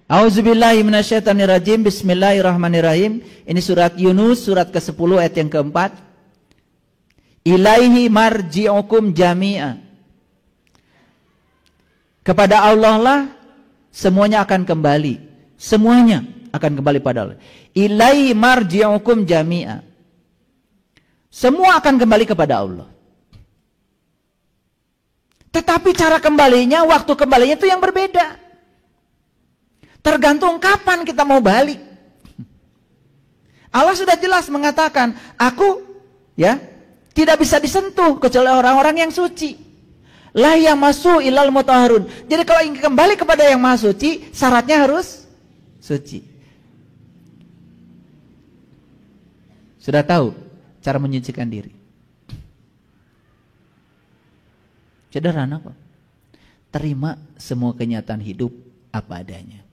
A'udzubillahi minasyaitonirrajim. Bismillahirrahmanirrahim. Ini surat Yunus, surat ke-10 ayat yang keempat. Ilaihi marji'ukum jami'a. Kepada Allah lah semuanya akan kembali. Semuanya akan kembali pada Allah. Ilaihi marji'ukum jami'a. Semua akan kembali kepada Allah. Tetapi cara kembalinya, waktu kembalinya itu yang berbeda. Tergantung kapan kita mau balik. Allah sudah jelas mengatakan, aku ya tidak bisa disentuh kecuali orang-orang yang suci. La yamassu illal mutahharun. Jadi kalau ingin kembali kepada yang maha suci, syaratnya harus suci. Sudah tahu cara menyucikan diri? Sederhana kok. Terima semua kenyataan hidup apa adanya.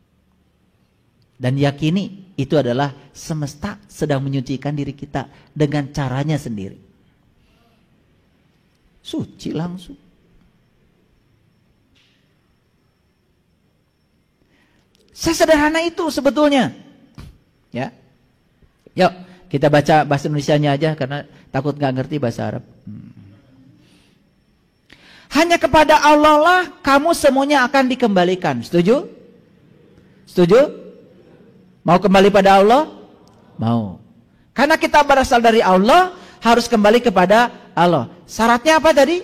Dan yakini itu adalah semesta sedang menyucikan diri kita dengan caranya sendiri. Suci langsung. Sesederhana itu sebetulnya. Ya. Yuk, kita baca bahasa Indonesianya aja karena takut nggak ngerti bahasa Arab. Hanya kepada Allah lah kamu semuanya akan dikembalikan. Setuju? Setuju? Mau kembali pada Allah? Mau. Karena kita berasal dari Allah, harus kembali kepada Allah. Syaratnya apa tadi?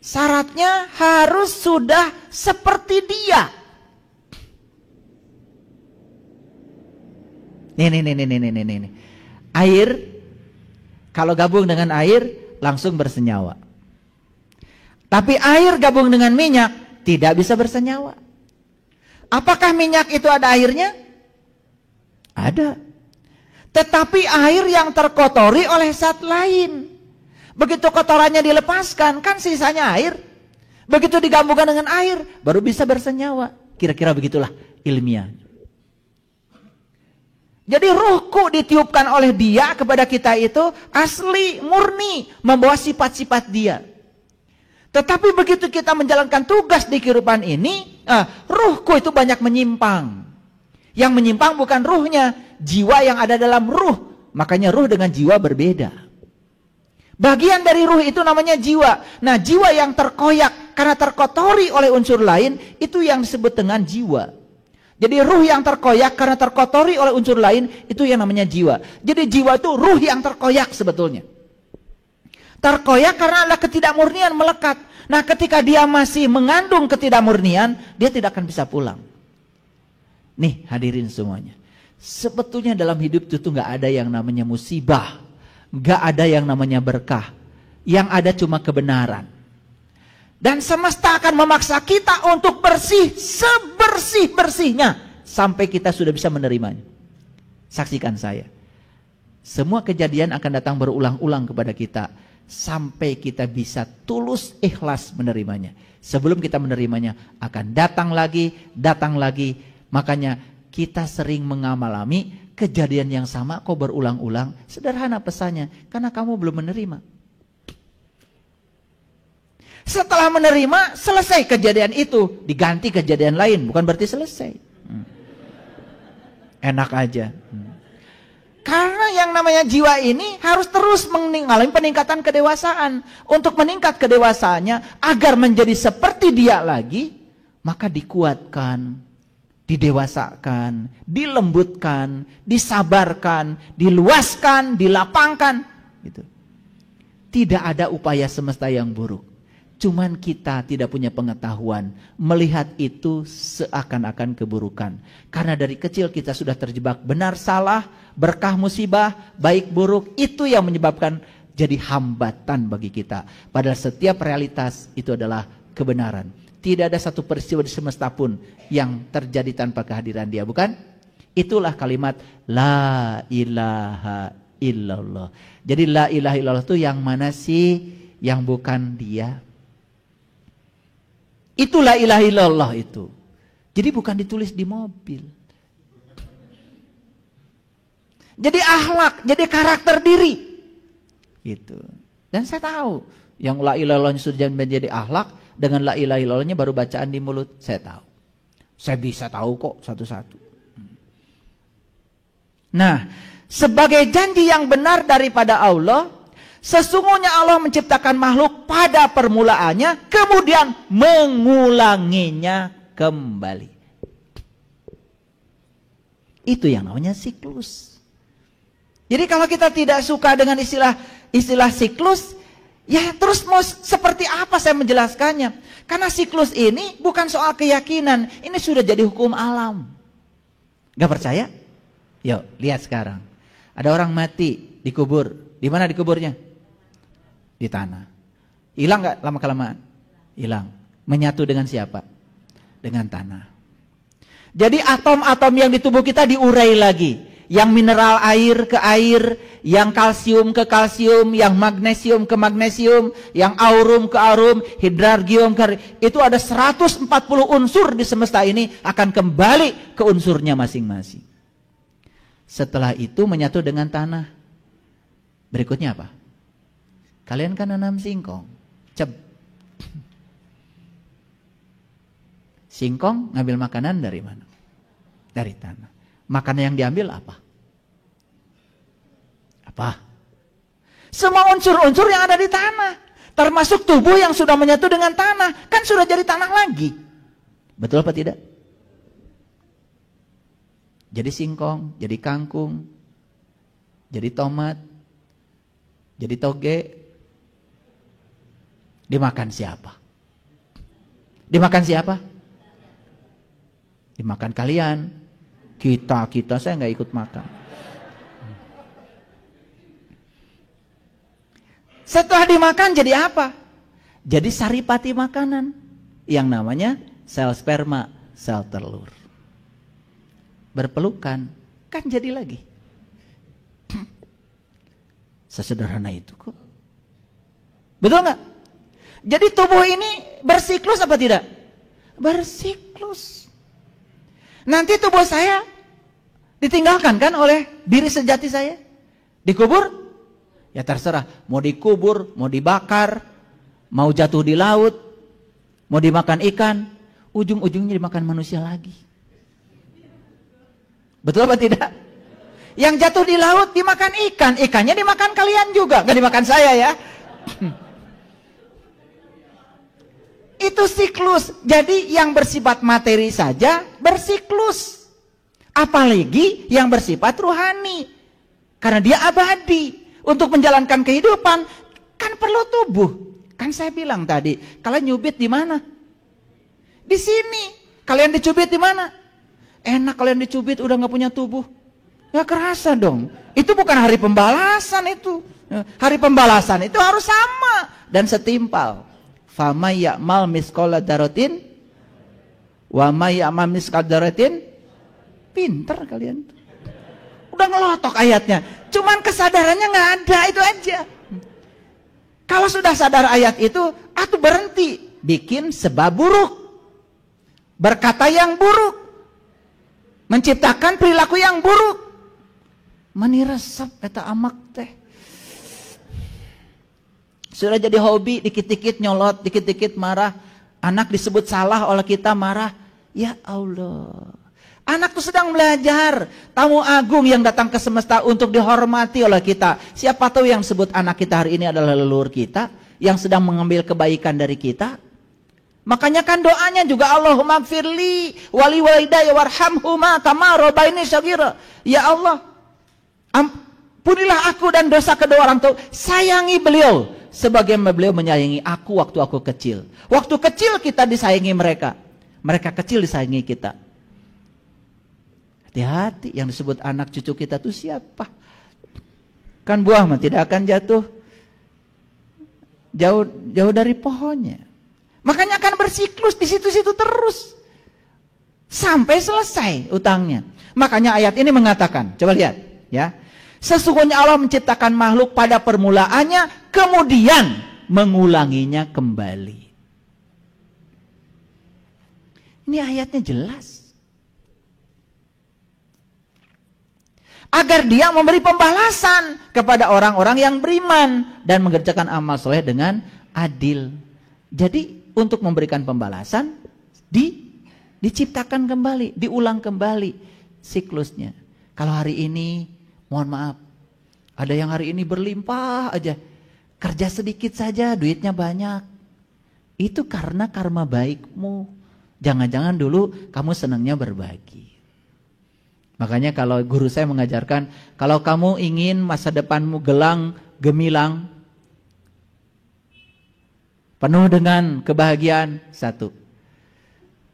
Syaratnya harus sudah seperti Dia. Nih. Air, kalau gabung dengan air, langsung bersenyawa. Tapi air gabung dengan minyak, tidak bisa bersenyawa. Apakah minyak itu ada airnya? Ada. Tetapi air yang terkotori oleh zat lain. Begitu kotorannya dilepaskan, kan sisanya air. Begitu digabungkan dengan air, baru bisa bersenyawa. Kira-kira begitulah ilmiah. Jadi ruhku ditiupkan oleh Dia kepada kita itu asli, murni, membawa sifat-sifat Dia. Tetapi begitu kita menjalankan tugas di kehidupan ini, ruhku itu banyak menyimpang. Yang menyimpang bukan ruhnya, jiwa yang ada dalam ruh. Makanya ruh dengan jiwa berbeda. Bagian dari ruh itu namanya jiwa. Nah, jiwa yang terkoyak karena terkotori oleh unsur lain, itu yang disebut dengan jiwa. Jadi ruh yang terkoyak karena terkotori oleh unsur lain, itu yang namanya jiwa. Jadi jiwa itu ruh yang terkoyak sebetulnya. Terkoyak karena ada ketidakmurnian melekat. Nah, ketika dia masih mengandung ketidakmurnian, dia tidak akan bisa pulang. Nih, hadirin semuanya. Sebetulnya dalam hidup itu nggak ada yang namanya musibah. Nggak ada yang namanya berkah. Yang ada cuma kebenaran. Dan semesta akan memaksa kita untuk bersih sebersih-bersihnya. Sampai kita sudah bisa menerimanya. Saksikan saya. Semua kejadian akan datang berulang-ulang kepada kita. Sampai kita bisa tulus ikhlas menerimanya. Sebelum kita menerimanya akan datang lagi. Makanya kita sering mengalami kejadian yang sama kok berulang-ulang. Sederhana pesannya, karena kamu belum menerima. Setelah menerima, selesai kejadian itu, diganti kejadian lain, bukan berarti selesai. Enak aja. Karena yang namanya jiwa ini harus terus mengalami peningkatan kedewasaan. Untuk meningkat kedewasaannya agar menjadi seperti Dia lagi, maka dikuatkan, didewasakan, dilembutkan, disabarkan, diluaskan, dilapangkan. Gitu. Tidak ada upaya semesta yang buruk. Cuman kita tidak punya pengetahuan melihat itu seakan-akan keburukan. Karena dari kecil kita sudah terjebak benar salah, berkah musibah, baik buruk, itu yang menyebabkan jadi hambatan bagi kita. Padahal setiap realitas itu adalah kebenaran. Tidak ada satu peristiwa di semesta pun yang terjadi tanpa kehadiran Dia, bukan? Itulah kalimat la ilaha illallah. Jadi la ilaha illallah itu yang mana sih? Yang bukan Dia. Itu la ilaha illallah itu. Jadi bukan ditulis di mobil. Jadi akhlak, jadi karakter diri. Gitu. Dan saya tahu yang la ilaha illallahnya sudah menjadi akhlak, dengan la ilaha illallahnya baru bacaan di mulut, saya tahu. Saya bisa tahu kok satu-satu. Nah, sebagai janji yang benar daripada Allah, sesungguhnya Allah menciptakan makhluk pada permulaannya, kemudian mengulanginya kembali. Itu yang namanya siklus. Jadi kalau kita tidak suka dengan istilah siklus, ya terus mau seperti apa saya menjelaskannya? Karena siklus ini bukan soal keyakinan, ini sudah jadi hukum alam. Gak percaya? Yuk, lihat sekarang. Ada orang mati, dikubur. Di mana dikuburnya? Di tanah. Hilang gak lama-kelamaan? Hilang. Menyatu dengan siapa? Dengan tanah. Jadi atom-atom yang di tubuh kita diurai lagi. Yang mineral air ke air, yang kalsium ke kalsium, yang magnesium ke magnesium, yang aurum ke aurum, hidrargium ke... Itu ada 140 unsur di semesta ini akan kembali ke unsurnya masing-masing. Setelah itu menyatu dengan tanah. Berikutnya apa? Kalian kan nanam singkong. Singkong ngambil makanan dari mana? Dari tanah. Makanan yang diambil apa? Apa? Semua unsur-unsur yang ada di tanah. Termasuk tubuh yang sudah menyatu dengan tanah. Kan sudah jadi tanah lagi. Betul apa tidak? Jadi singkong, jadi kangkung, jadi tomat, jadi toge. Dimakan siapa? Dimakan siapa? Dimakan kalian. Kita saya nggak ikut makan. Setelah dimakan jadi apa? Jadi saripati makanan. Yang namanya sel sperma, sel telur. Berpelukan, kan jadi lagi. Sesederhana itu kok. Betul nggak? Jadi tubuh ini bersiklus apa tidak? Bersiklus. Nanti tubuh saya ditinggalkan kan oleh diri sejati saya. Dikubur? Ya terserah. Mau dikubur, mau dibakar, mau jatuh di laut, mau dimakan ikan, ujung-ujungnya dimakan manusia lagi. Betul apa tidak? Yang jatuh di laut dimakan ikan, ikannya dimakan kalian juga, gak dimakan saya ya. Itu siklus. Jadi yang bersifat materi saja bersiklus. Apalagi yang bersifat ruhani. Karena dia abadi. Untuk menjalankan kehidupan kan perlu tubuh. Kan saya bilang tadi, kalian nyubit di mana? Di sini. Kalian dicubit di mana? Enak kalian dicubit udah gak punya tubuh. Gak kerasa dong. Itu bukan hari pembalasan itu. Hari pembalasan itu harus sama dan setimpal. Fama ya'mal misqala dzarratin wa may ya'mal misqala dzarratin. Pinter kalian. Udah ngelotok ayatnya. Cuman kesadarannya gak ada, itu aja. Kalau sudah sadar ayat itu, atuh berhenti bikin sebab buruk. Berkata yang buruk. Menciptakan perilaku yang buruk. Mani resep eta amak teh. Sudah jadi hobi, dikit-dikit nyolot, dikit-dikit marah. Anak disebut salah oleh kita marah. Ya Allah. Anak tuh sedang belajar. Tamu agung yang datang ke semesta untuk dihormati oleh kita. Siapa tahu yang sebut anak kita hari ini adalah leluhur kita. Yang sedang mengambil kebaikan dari kita. Makanya kan doanya juga Allahumma gfirli wali walidayya warhamhuma kama rabbaini shaghira. Ya Allah, ampunilah aku dan dosa kedua orang tua. Sayangi beliau sebagaimana beliau menyayangi aku waktu aku kecil. Waktu kecil kita disayangi mereka. Mereka kecil disayangi kita. Hati-hati yang disebut anak cucu kita itu siapa? Kan buah mah tidak akan jatuh jauh dari pohonnya. Makanya akan bersiklus di situ-situ terus. Sampai selesai utangnya. Makanya ayat ini mengatakan, coba lihat ya. Sesungguhnya Allah menciptakan makhluk pada permulaannya, kemudian mengulanginya kembali. Ini ayatnya jelas. Agar dia memberi pembalasan kepada orang-orang yang beriman dan mengerjakan amal soleh dengan adil. Jadi untuk memberikan pembalasan Diciptakan kembali, diulang kembali siklusnya. Kalau hari ini, mohon maaf, ada yang hari ini berlimpah aja, kerja sedikit saja, duitnya banyak. Itu karena karma baikmu. Jangan-jangan dulu kamu senangnya berbagi. Makanya kalau guru saya mengajarkan, kalau kamu ingin masa depanmu gemilang, penuh dengan kebahagiaan, satu,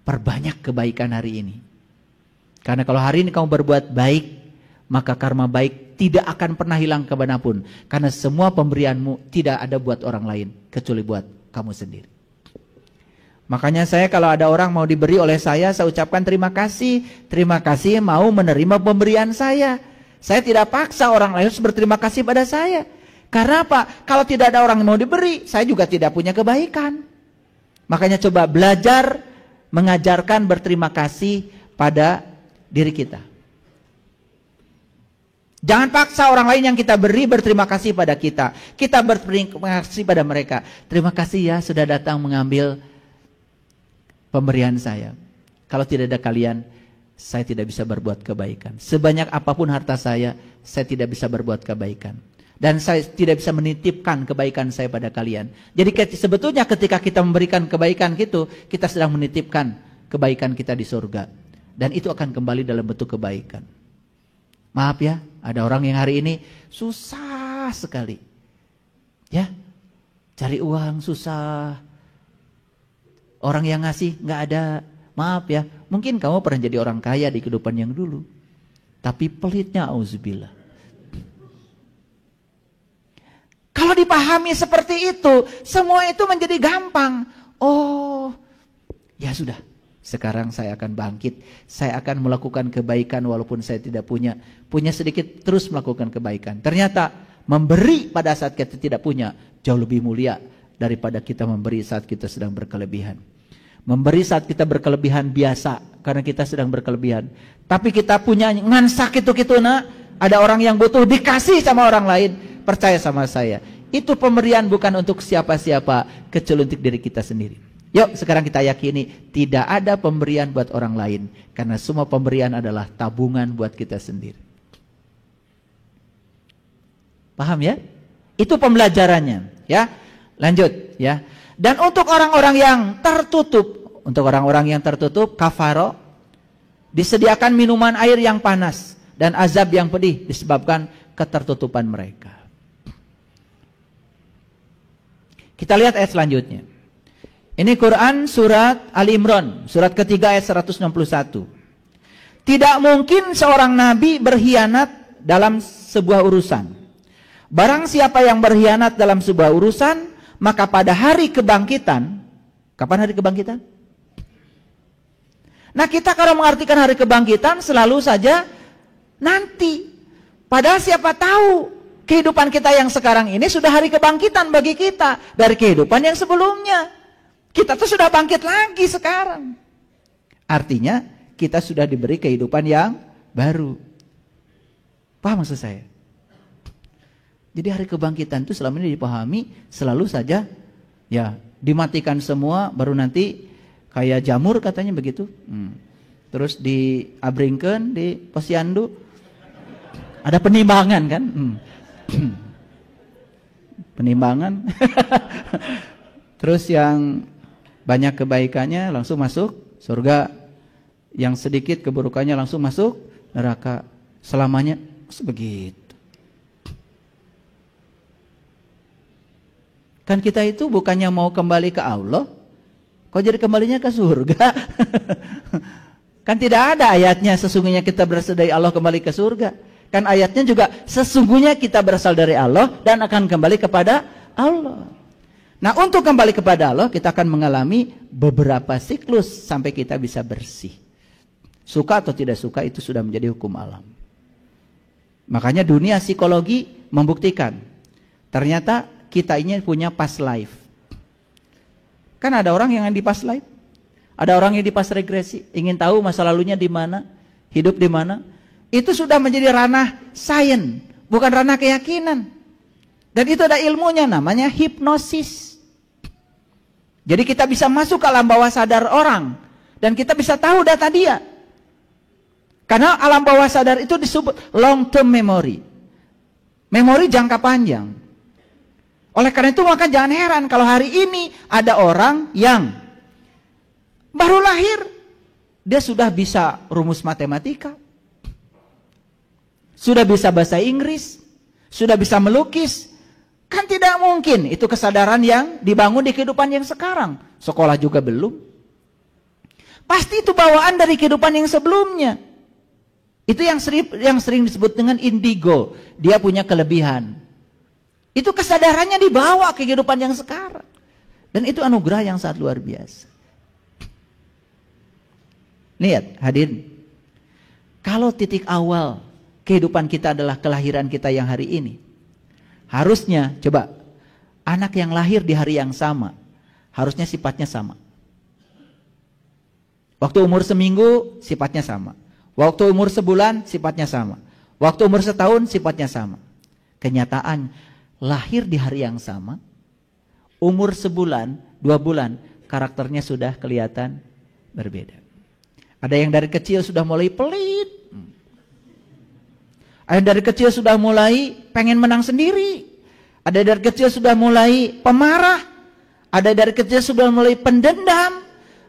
perbanyak kebaikan hari ini. Karena kalau hari ini kamu berbuat baik, maka karma baik tidak akan pernah hilang kemanapun. Karena semua pemberianmu tidak ada buat orang lain, kecuali buat kamu sendiri. Makanya saya kalau ada orang mau diberi oleh saya ucapkan terima kasih. Terima kasih mau menerima pemberian saya. Saya tidak paksa orang lain harus berterima kasih pada saya. Karena apa? Kalau tidak ada orang yang mau diberi, saya juga tidak punya kebaikan. Makanya coba belajar mengajarkan berterima kasih pada diri kita. Jangan paksa orang lain yang kita beri berterima kasih pada kita. Kita berterima kasih pada mereka. Terima kasih ya sudah datang mengambil pemberian saya. Kalau tidak ada kalian, saya tidak bisa berbuat kebaikan. Sebanyak apapun harta saya tidak bisa berbuat kebaikan. Dan saya tidak bisa menitipkan kebaikan saya pada kalian. Jadi sebetulnya ketika kita memberikan kebaikan itu, kita sedang menitipkan kebaikan kita di surga. Dan itu akan kembali dalam bentuk kebaikan. Maaf ya, ada orang yang hari ini susah sekali. Ya, cari uang susah. Orang yang ngasih nggak ada. Maaf ya, mungkin kamu pernah jadi orang kaya di kehidupan yang dulu. Tapi pelitnya, auzubillah. Kalau dipahami seperti itu, semua itu menjadi gampang. Oh, ya sudah. Sekarang saya akan bangkit. Saya akan melakukan kebaikan walaupun saya tidak punya. Punya sedikit, terus melakukan kebaikan. Ternyata memberi pada saat kita tidak punya jauh lebih mulia daripada kita memberi saat kita sedang berkelebihan. Memberi saat kita berkelebihan biasa karena kita sedang berkelebihan. Tapi kita punya ngansak itu nak. Ada orang yang butuh dikasih sama orang lain. Percaya sama saya. Itu pemberian bukan untuk siapa-siapa, kecuali untuk diri kita sendiri. Yuk sekarang kita yakini tidak ada pemberian buat orang lain. Karena semua pemberian adalah tabungan buat kita sendiri. Paham ya? Itu pembelajarannya ya. Lanjut ya. Dan untuk orang-orang yang tertutup, kafaro, disediakan minuman air yang panas dan azab yang pedih disebabkan ketertutupan mereka. Kita lihat ayat selanjutnya. Ini Quran surat Ali Imran, surat ketiga ayat 161. Tidak mungkin seorang nabi berkhianat dalam sebuah urusan. Barang siapa yang berkhianat dalam sebuah urusan, maka pada hari kebangkitan, kapan hari kebangkitan? Nah kita kalau mengartikan hari kebangkitan selalu saja nanti. Padahal siapa tahu kehidupan kita yang sekarang ini sudah hari kebangkitan bagi kita dari kehidupan yang sebelumnya. Kita tuh sudah bangkit lagi sekarang. Artinya kita sudah diberi kehidupan yang baru. Paham maksud saya? Jadi hari kebangkitan itu selama ini dipahami selalu saja ya dimatikan semua baru nanti kayak jamur katanya begitu. Terus diabringkan di posyandu ada penimbangan kan? Penimbangan. Terus yang banyak kebaikannya langsung masuk surga, yang sedikit keburukannya langsung masuk neraka selamanya. Begitu. Kan kita itu bukannya mau kembali ke Allah, kok jadi kembalinya ke surga? Kan tidak ada ayatnya sesungguhnya kita berasal dari Allah kembali ke surga. Kan ayatnya juga sesungguhnya kita berasal dari Allah dan akan kembali kepada Allah. Nah untuk kembali kepada Allah kita akan mengalami beberapa siklus sampai kita bisa bersih. Suka atau tidak suka itu sudah menjadi hukum alam. Makanya dunia psikologi membuktikan ternyata kita ini punya past life. Kan ada orang yang di past life, ada orang yang di past regresi, ingin tahu masa lalunya di mana, hidup di mana. Itu sudah menjadi ranah sains, bukan ranah keyakinan. Dan itu ada ilmunya namanya hipnosis. Jadi kita bisa masuk ke alam bawah sadar orang Dan kita bisa tahu data dia. Karena alam bawah sadar itu disebut long term memory. Memori jangka panjang. Oleh karena itu maka jangan heran kalau hari ini ada orang yang baru lahir, dia sudah bisa rumus matematika, sudah bisa bahasa Inggris, sudah bisa melukis. Kan tidak mungkin itu kesadaran yang dibangun di kehidupan yang sekarang. Sekolah juga belum. Pasti itu bawaan dari kehidupan yang sebelumnya. Itu yang sering disebut dengan indigo. Dia punya kelebihan. Itu kesadarannya dibawa ke kehidupan yang sekarang. Dan itu anugerah yang sangat luar biasa. Lihat hadirin. Kalau titik awal kehidupan kita adalah kelahiran kita yang hari ini. Harusnya, coba, anak yang lahir di hari yang sama, harusnya sifatnya sama. Waktu umur seminggu, sifatnya sama. Waktu umur sebulan, sifatnya sama. Waktu umur setahun, sifatnya sama. Kenyataan, lahir di hari yang sama, umur sebulan, 2 bulan, karakternya sudah kelihatan berbeda. Ada yang dari kecil sudah mulai pelit. Ada dari kecil sudah mulai pengen menang sendiri. Ada dari kecil sudah mulai pemarah. Ada dari kecil sudah mulai pendendam.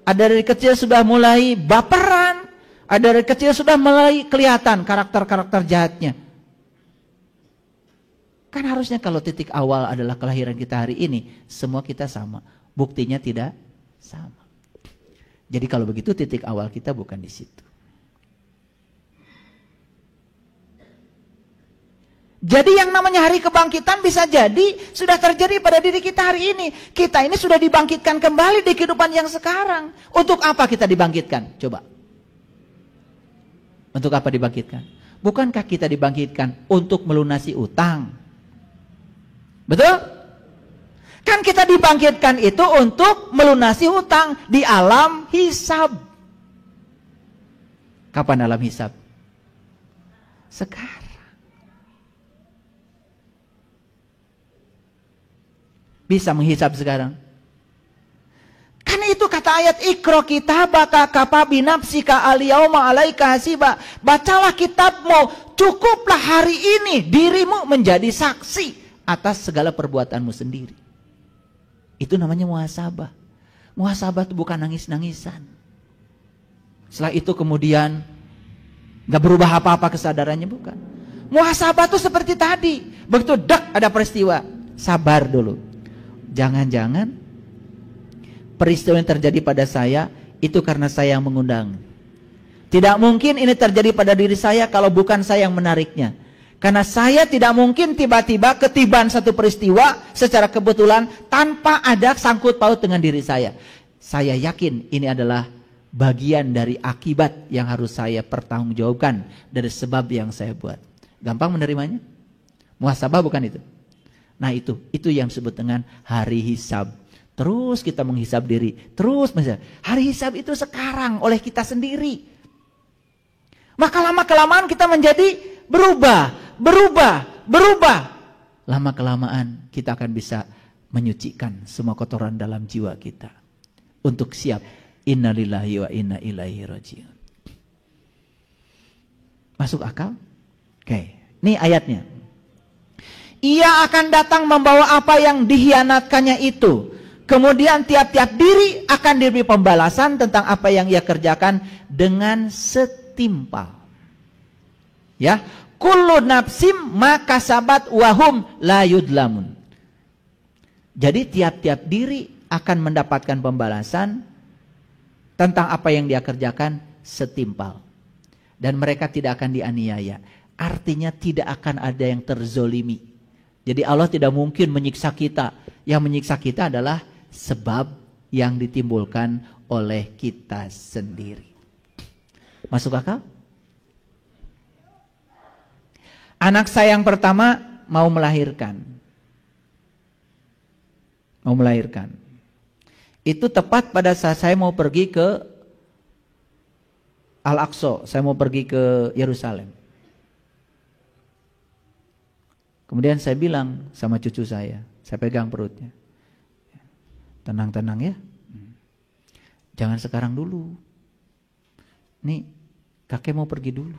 Ada dari kecil sudah mulai baperan. Ada dari kecil sudah mulai kelihatan karakter-karakter jahatnya. Kan harusnya kalau titik awal adalah kelahiran kita hari ini, semua kita sama. Buktinya tidak sama. Jadi kalau begitu titik awal kita bukan di situ. Jadi yang namanya hari kebangkitan bisa jadi sudah terjadi pada diri kita hari ini. Kita ini sudah dibangkitkan kembali di kehidupan yang sekarang. Untuk apa kita dibangkitkan? Coba. Untuk apa dibangkitkan? Bukankah kita dibangkitkan untuk melunasi utang? Betul? Kan kita dibangkitkan itu untuk melunasi utang di alam hisab. Kapan alam hisab? Sekarang. Bisa menghisab sekarang. Karena itu kata ayat Iqra kitabaka kafa binafsika al-yauma 'alaika hasiba. Bacalah kitabmu, cukuplah hari ini dirimu menjadi saksi atas segala perbuatanmu sendiri. Itu namanya muhasabah. Muhasabah itu bukan nangis-nangisan. Setelah itu kemudian gak berubah apa-apa kesadarannya, bukan. Muhasabah itu seperti tadi. Begitu dak ada peristiwa, sabar dulu. Jangan-jangan peristiwa yang terjadi pada saya itu karena saya yang mengundang. Tidak mungkin ini terjadi pada diri saya kalau bukan saya yang menariknya. Karena saya tidak mungkin tiba-tiba ketiban satu peristiwa secara kebetulan tanpa ada sangkut paut dengan diri saya. Saya yakin ini adalah bagian dari akibat yang harus saya pertanggungjawabkan dari sebab yang saya buat. Gampang menerimanya? Muhasabah bukan itu? Nah itu yang disebut dengan hari hisab. Terus kita menghisab diri, terus menghisab. Hari hisab itu sekarang oleh kita sendiri. Maka lama-kelamaan kita menjadi berubah. Lama-kelamaan kita akan bisa menyucikan semua kotoran dalam jiwa kita. Untuk siap, innalillahi wa inna ilaihi raji'un. Masuk akal? Oke, ini ayatnya. Ia akan datang membawa apa yang dikhianatkannya itu. Kemudian tiap-tiap diri akan diberi pembalasan tentang apa yang ia kerjakan dengan setimpal. Ya, kullu nafsim maka sabat wahum la yudlamun. Jadi tiap-tiap diri akan mendapatkan pembalasan tentang apa yang dia kerjakan setimpal. Dan mereka tidak akan dianiaya. Artinya tidak akan ada yang terzolimi. Jadi Allah tidak mungkin menyiksa kita. Yang menyiksa kita adalah sebab yang ditimbulkan oleh kita sendiri. Masuk akal? Anak saya yang pertama mau melahirkan. Itu tepat pada saat saya mau pergi ke Al-Aqsa. Saya mau pergi ke Yerusalem. Kemudian saya bilang sama cucu saya pegang perutnya. Tenang-tenang ya. Jangan sekarang dulu. nih kakek mau pergi dulu.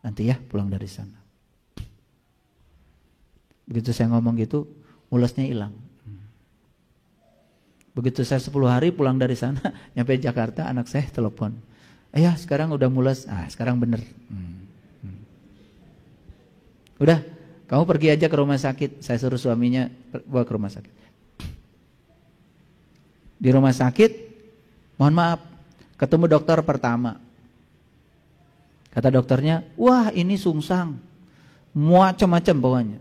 Nanti ya pulang dari sana. Begitu saya ngomong gitu, mulasnya hilang. Begitu saya 10 hari pulang dari sana, nyampe Jakarta, anak saya telepon. Ya sekarang udah mulas, sekarang bener. Udah, kamu pergi aja ke rumah sakit. Saya suruh suaminya bawa ke rumah sakit. Di rumah sakit, mohon maaf, ketemu dokter pertama. Kata dokternya, wah ini sungsang, macam-macam bawahnya.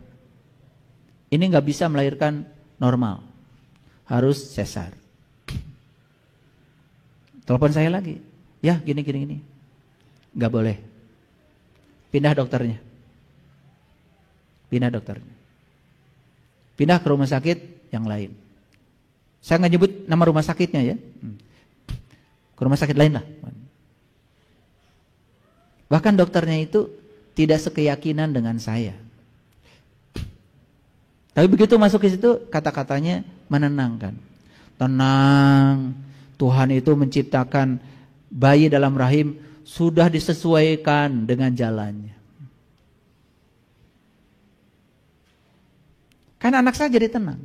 Ini nggak bisa melahirkan normal, harus sesar. Telepon saya lagi, ya gini, nggak boleh. Pindah dokternya. Pindah ke rumah sakit yang lain. Saya nggak nyebut nama rumah sakitnya ya. Ke rumah sakit lain lah. Bahkan dokternya itu tidak sekeyakinan dengan saya. Tapi begitu masuk ke situ, kata-katanya menenangkan. Tenang, Tuhan itu menciptakan bayi dalam rahim sudah disesuaikan dengan jalannya. Kan anak saya jadi tenang.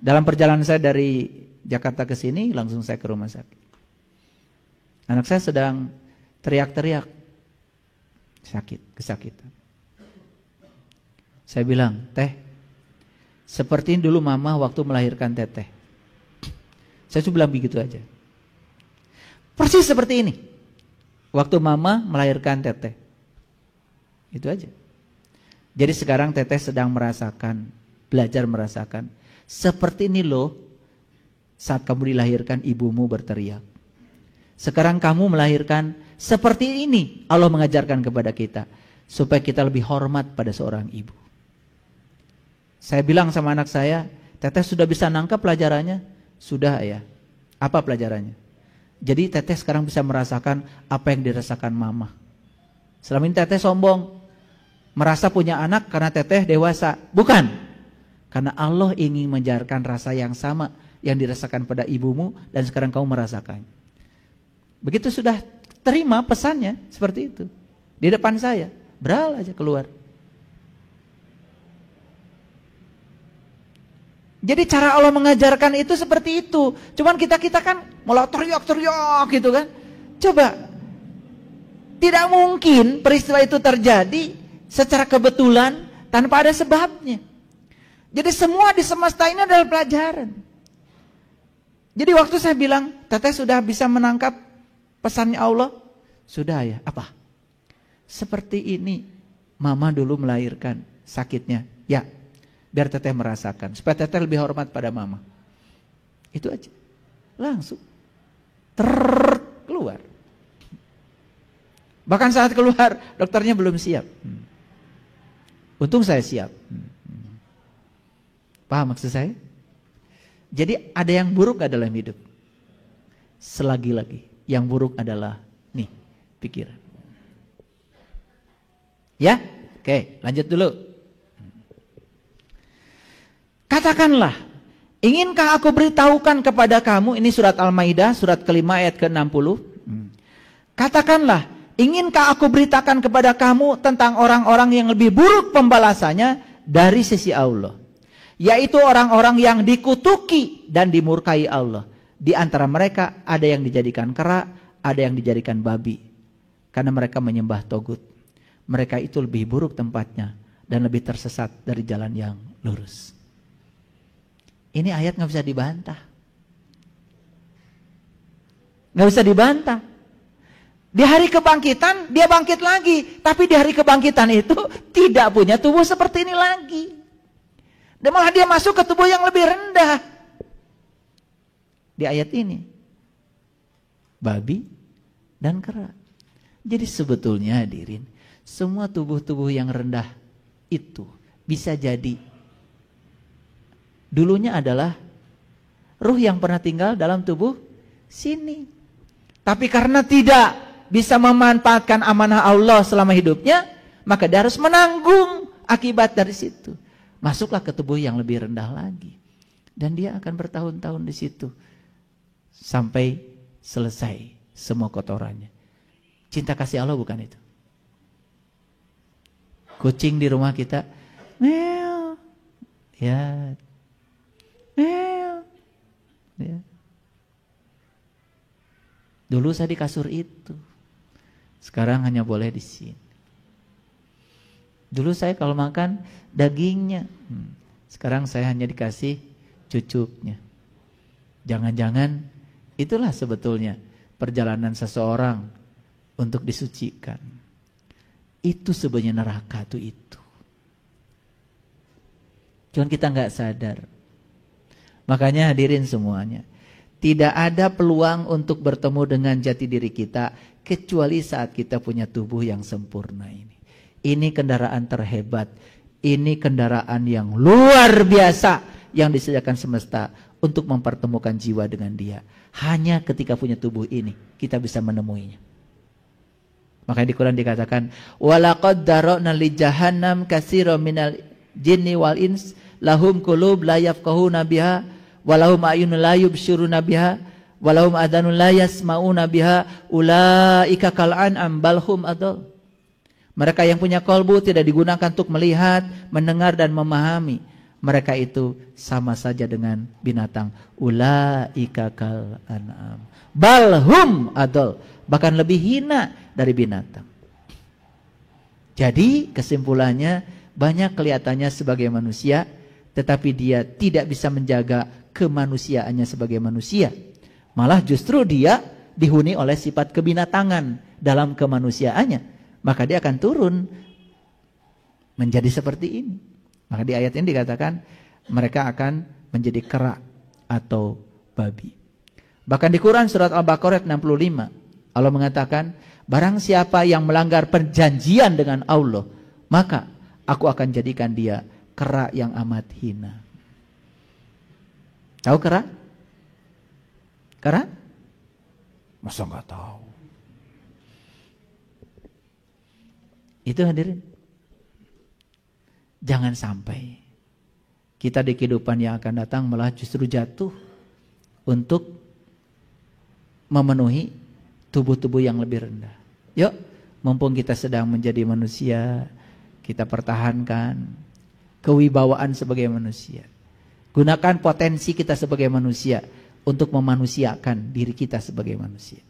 Dalam perjalanan saya dari Jakarta ke sini, langsung saya ke rumah sakit. Anak saya sedang teriak-teriak, kesakitan. Saya bilang, Teh, seperti ini dulu mama waktu melahirkan Teteh. Saya cuma bilang begitu aja. Persis seperti ini, waktu mama melahirkan Teteh. Itu aja. Jadi sekarang Teteh sedang merasakan, belajar merasakan. Seperti ini loh, saat kamu dilahirkan ibumu berteriak. Sekarang kamu melahirkan, seperti ini Allah mengajarkan kepada kita. Supaya kita lebih hormat pada seorang ibu. Saya bilang sama anak saya, Teteh sudah bisa nangkap pelajarannya? Sudah ya. Apa pelajarannya? Jadi Teteh sekarang bisa merasakan apa yang dirasakan mama. Selama ini Teteh sombong. Merasa punya anak karena Teteh dewasa. Bukan. Karena Allah ingin mengajarkan rasa yang sama yang dirasakan pada ibumu dan sekarang kamu merasakan. Begitu sudah terima pesannya seperti itu. Di depan saya, beral aja keluar. Jadi cara Allah mengajarkan itu seperti itu. Cuman kita kan malah teriak-teriak gitu kan. Coba. Tidak mungkin peristiwa itu terjadi secara kebetulan tanpa ada sebabnya. Jadi semua di semesta ini adalah pelajaran. Jadi waktu saya bilang, Teteh sudah bisa menangkap pesannya Allah? Sudah ya, apa? Seperti ini, mama dulu melahirkan sakitnya. Ya, biar Teteh merasakan. Supaya Teteh lebih hormat pada mama. Itu aja. Langsung. Keluar. Bahkan saat keluar, dokternya belum siap. Untung saya siap. Paham maksud saya? Jadi ada yang buruk gak dalam hidup? Selagi-lagi yang buruk adalah nih, pikiran. Ya? Oke, lanjut dulu. Katakanlah, inginkah aku beritahukan kepada kamu, ini surat Al-Maidah, surat kelima ayat ke-60. Katakanlah, inginkah aku beritakan kepada kamu tentang orang-orang yang lebih buruk pembalasannya dari sisi Allah? Yaitu orang-orang yang dikutuki dan dimurkai Allah. Di antara mereka ada yang dijadikan kera, ada yang dijadikan babi. Karena mereka menyembah togut. Mereka itu lebih buruk tempatnya dan lebih tersesat dari jalan yang lurus. Ini ayat gak bisa dibantah. Gak bisa dibantah. Di hari kebangkitan dia bangkit lagi. Tapi di hari kebangkitan itu tidak punya tubuh seperti ini lagi. Dan malah dia masuk ke tubuh yang lebih rendah. Di ayat ini. Babi dan kera. Jadi sebetulnya hadirin, semua tubuh-tubuh yang rendah itu bisa jadi dulunya adalah ruh yang pernah tinggal dalam tubuh sini. Tapi karena tidak bisa memanfaatkan amanah Allah selama hidupnya, maka dia harus menanggung akibat dari situ. Masuklah ke tubuh yang lebih rendah lagi. Dan dia akan bertahun-tahun di situ. Sampai selesai semua kotorannya. Cinta kasih Allah bukan itu. Kucing di rumah kita, meow, ya, meow, ya. Dulu saya di kasur itu, sekarang hanya boleh di sini. Dulu saya kalau makan dagingnya, sekarang saya hanya dikasih cucuknya. Jangan-jangan itulah sebetulnya perjalanan seseorang untuk disucikan. Itu sebenarnya neraka tuh itu. Cuman kita nggak sadar. Makanya hadirin semuanya, tidak ada peluang untuk bertemu dengan jati diri kita kecuali saat kita punya tubuh yang sempurna ini. Ini kendaraan terhebat, ini kendaraan yang luar biasa yang disediakan semesta untuk mempertemukan jiwa dengan Dia. Hanya ketika punya tubuh ini kita bisa menemuinya. Makanya di Quran dikatakan, walaqad dara'na li jahannam katsiran minal jinni wal ins lahum qulub la yafqahuna biha wa lahum a'yunun la yubsiruna biha wa lahum adhanun la yasma'una biha ulaika kal an'am bal hum adall. Mereka yang punya kolbu tidak digunakan untuk melihat, mendengar dan memahami. Mereka itu sama saja dengan binatang. Ulaika kal an'am bal hum adall. Bahkan lebih hina dari binatang. Jadi kesimpulannya, banyak kelihatannya sebagai manusia, tetapi dia tidak bisa menjaga kemanusiaannya sebagai manusia. Malah justru dia dihuni oleh sifat kebinatangan dalam kemanusiaannya. Maka dia akan turun menjadi seperti ini. Maka di ayat ini dikatakan mereka akan menjadi kera atau babi. Bahkan di Quran surat Al-Baqarah 65 Allah mengatakan, barang siapa yang melanggar perjanjian dengan Allah, maka aku akan jadikan dia kera yang amat hina. Tahu kera? Kera? Masa nggak tahu? Itu hadirin. Jangan sampai kita di kehidupan yang akan datang malah justru jatuh untuk memenuhi tubuh-tubuh yang lebih rendah. Yuk, mumpung kita sedang menjadi manusia, kita pertahankan kewibawaan sebagai manusia. Gunakan potensi kita sebagai manusia untuk memanusiakan diri kita sebagai manusia.